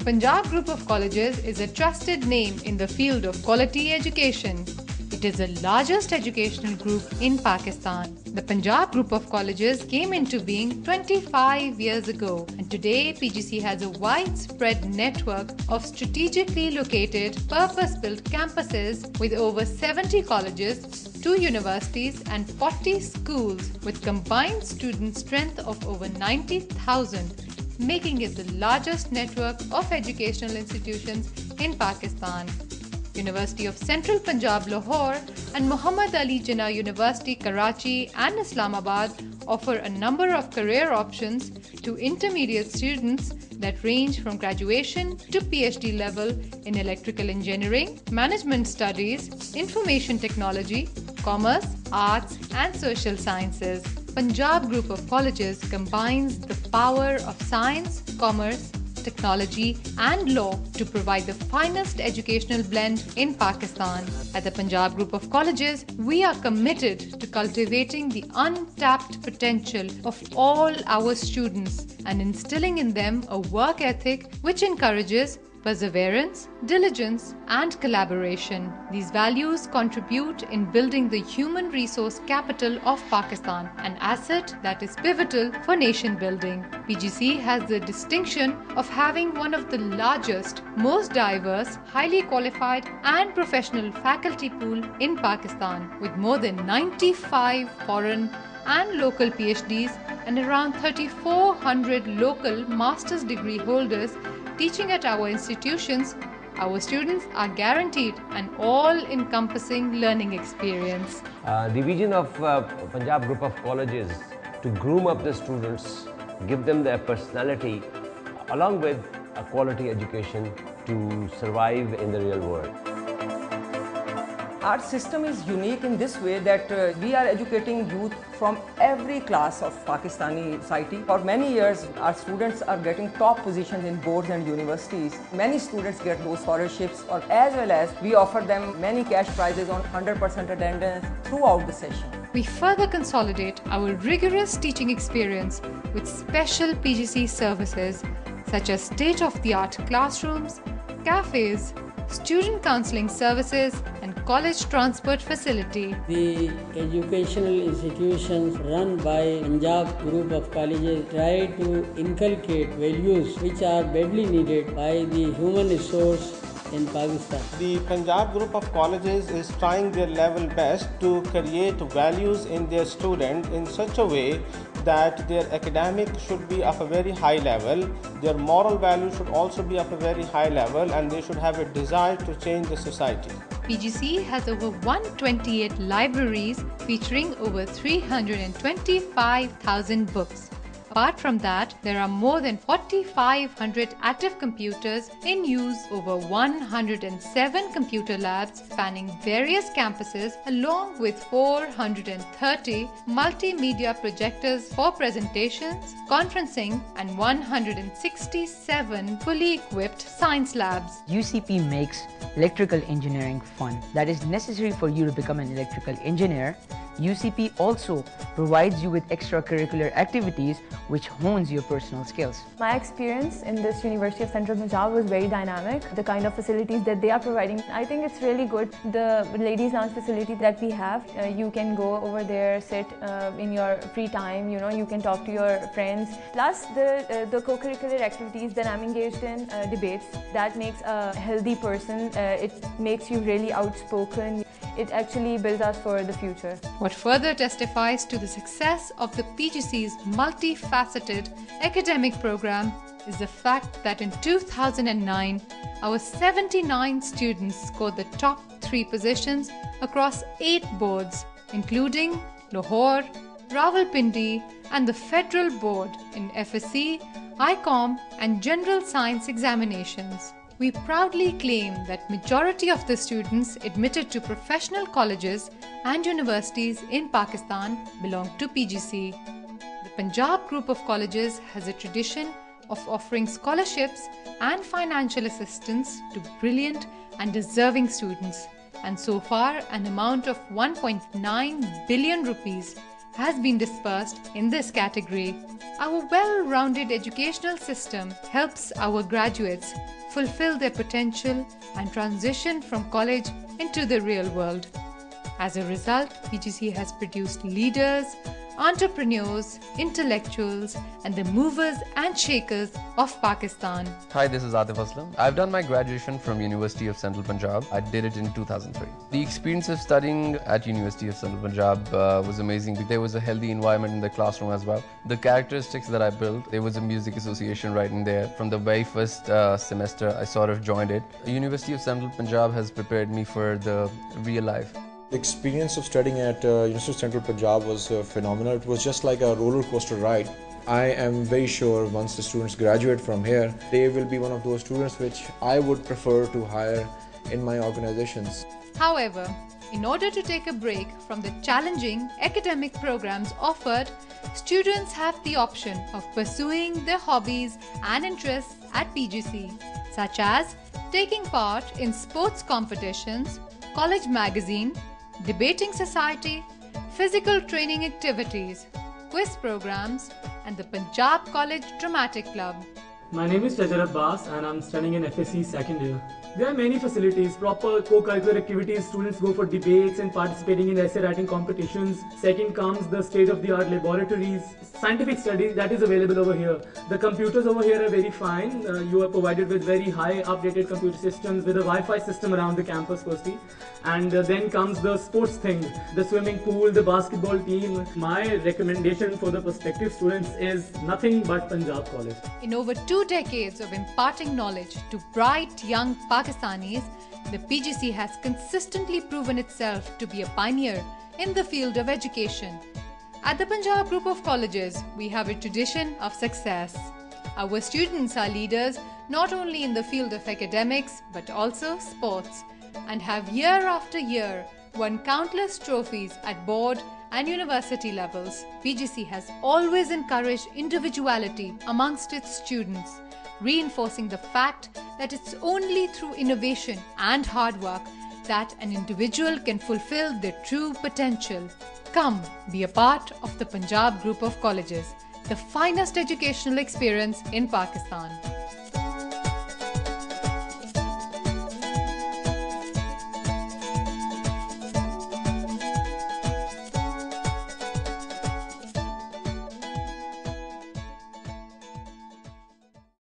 Punjab Group of Colleges is a trusted name in the field of quality education. It is the largest educational group in Pakistan. The Punjab Group of Colleges came into being 25 years ago, and today PGC has a widespread network of strategically located, purpose-built campuses with over 70 colleges, 2 universities and 40 schools with combined student strength of over 90,000, making it the largest network of educational institutions in Pakistan. University of Central Punjab Lahore and Muhammad Ali Jinnah University Karachi and Islamabad offer a number of career options to intermediate students that range from graduation to PhD level in electrical engineering, management studies, information technology, commerce, arts and social sciences. Punjab Group of Colleges combines the power of science, commerce, technology and law to provide the finest educational blend in Pakistan. At the Punjab Group of Colleges, we are committed to cultivating the untapped potential of all our students and instilling in them a work ethic which encourages perseverance, diligence, and collaboration. These values contribute in building the human resource capital of Pakistan, an asset that is pivotal for nation building. PGC has the distinction of having one of the largest, most diverse, highly qualified, and professional faculty pool in Pakistan, with more than 95 foreign and local PhDs and around 3,400 local master's degree holders teaching at our institutions. Our students are guaranteed an all-encompassing learning experience. The vision of Punjab Group of Colleges to groom up the students, give them their personality, along with a quality education to survive in the real world. Our system is unique in this way that we are educating youth from every class of Pakistani society. For many years, our students are getting top positions in boards and universities. Many students get those scholarships, or as well as we offer them many cash prizes on 100% attendance throughout the session. We further consolidate our rigorous teaching experience with special PGC services such as state-of-the-art classrooms, cafes, student counseling services and college transport facility. The educational institutions run by Punjab Group of Colleges try to inculcate values which are badly needed by the human resource in Pakistan. The Punjab Group of Colleges is trying their level best to create values in their students in such a way that their academic should be of a very high level, their moral value should also be of a very high level, and they should have a desire to change the society. PGC has over 128 libraries featuring over 325,000 books. Apart from that, there are more than 4,500 active computers in use, over 107 computer labs spanning various campuses, along with 430 multimedia projectors for presentations, conferencing, and 167 fully equipped science labs. UCP makes electrical engineering fun. That is necessary for you to become an electrical engineer. UCP also provides you with extracurricular activities which hones your personal skills. My experience in this University of Central Punjab was very dynamic. The kind of facilities that they are providing, I think it's really good. The ladies lounge facility that we have, you can go over there, sit in your free time, you can talk to your friends. Plus the co-curricular activities that I'm engaged in, debates, that makes a healthy person. It makes you really outspoken. It actually builds us for the future. What further testifies to the success of the PGC's multifaceted academic program is the fact that in 2009, our 79 students scored the top 3 positions across 8 boards, including Lahore, Rawalpindi and the Federal Board in FSC, ICOM and General Science examinations. We proudly claim that majority of the students admitted to professional colleges and universities in Pakistan belong to PGC. The Punjab Group of Colleges has a tradition of offering scholarships and financial assistance to brilliant and deserving students, and so far an amount of 1.9 billion rupees has been dispersed in this category. Our well-rounded educational system helps our graduates fulfill their potential and transition from college into the real world. As a result, PGC has produced leaders, entrepreneurs, intellectuals, and the movers and shakers of Pakistan. Hi, this is Atif Aslam. I've done my graduation from University of Central Punjab. I did it in 2003. The experience of studying at University of Central Punjab was amazing. There was a healthy environment in the classroom as well. The characteristics that I built, there was a music association right in there. From the very first semester, I sort of joined it. University of Central Punjab has prepared me for the real life. The experience of studying at University of Central Punjab was phenomenal. It was just like a roller coaster ride. I am very sure once the students graduate from here, they will be one of those students which I would prefer to hire in my organizations. However, in order to take a break from the challenging academic programs offered, students have the option of pursuing their hobbies and interests at PGC, such as taking part in sports competitions, college magazine, debating society, physical training activities, quiz programs, and the Punjab College Dramatic Club. My name is Shajar Abbas and I'm studying in FSC second year. There are many facilities, proper co-curricular activities, students go for debates and participating in essay writing competitions. Second comes the state-of-the-art laboratories, scientific studies that is available over here. The computers over here are very fine. You are provided with very high updated computer systems with a Wi-Fi system around the campus firstly. And then comes the sports thing, the swimming pool, the basketball team. My recommendation for the prospective students is nothing but Punjab College. In over 2 decades of imparting knowledge to bright young Pakistanis, the PGC has consistently proven itself to be a pioneer in the field of education. At the Punjab Group of Colleges, we have a tradition of success. Our students are leaders not only in the field of academics but also sports, and have year after year won countless trophies at board and university levels. PGC has always encouraged individuality amongst its students, reinforcing the fact that it's only through innovation and hard work that an individual can fulfill their true potential. Come, be a part of the Punjab Group of Colleges, the finest educational experience in Pakistan.